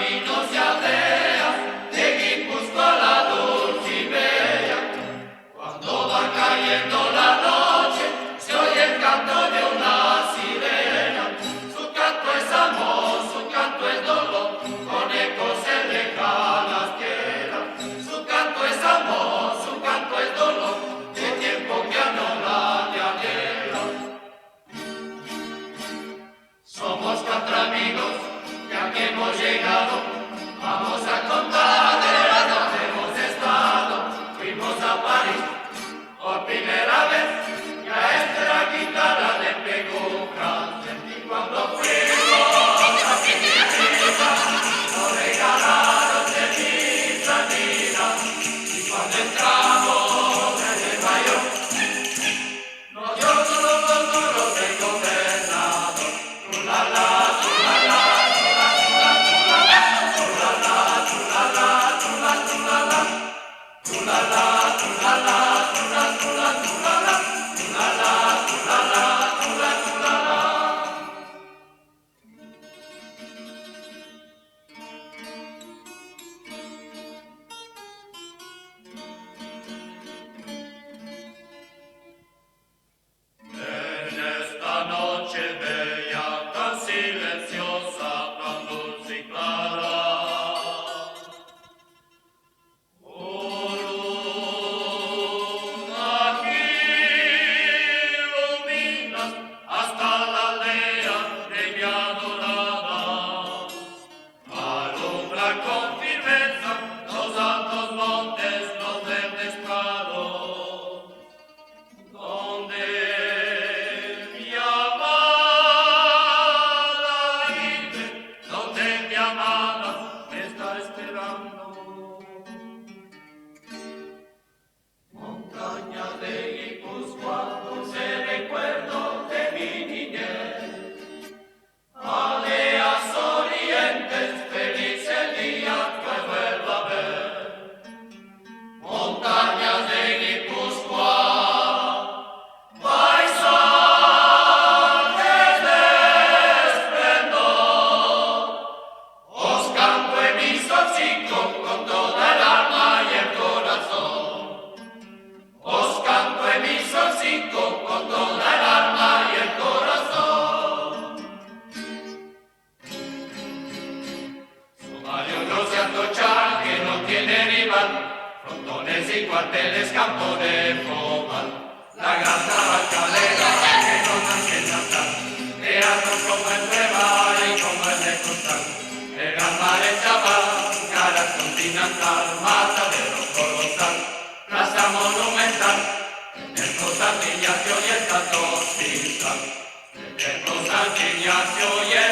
caminos y aldeas de Guipúzcoa la Dulcinea. Cuando va cayendo la noche, se oye el canto de una sirena. Su canto es amor, su canto es dolor, con ecos en lejanas tierras. Su canto es amor, su canto es dolor, de tiempo que añoran y anhelan. Somos cuatro amigos que aquí hemos llegado, vamos a contar de dónde hemos estado. Fuimos a París por primera vez, y a esta guitarra le pegó un cáncer. Y cuando fuimos a Filipinas, nos regalaron de misa vida. Y cuando entramos en Nueva York, nos dio todos los duros del gobernador. Chulala, chulala, chulala, chulala, chulala, chulala, chulala, chulala, chulala, chulala, chulala, chulala, chulala, chulala, chulala, chulala. En esta noche bella, tan silenciosa, tan dulce y clara, oh luna, aquí iluminas hasta la aldea de mi adorada. Alumbra con firmeza los altos montes, los verdes prados, donde mi amada vive, donde mi amada me está esperando. Montaña de Guipúzcoa, dulce recuerdo de mi niñez. Aldeas orientes, feliz el día que vuelva a ver. Montañas de Guipúzcoa, paisajes de esplendor. Os canto en mi solcico con toda el alma y el corazón. Os canto en mi solcico con toda el alma y el corazón. Somalia, un rociando char que no tiene rival, frontones y cuarteles, campo de fútbol. La gran tabacalera que nos hace cantar, teatros como el Nueva y como el de Costal. El gran mar en Chaval, caras continental, matadero colosal, plaza monumental. El Costal Ignacio y el Santo Hospital. El Costal Ignacio y el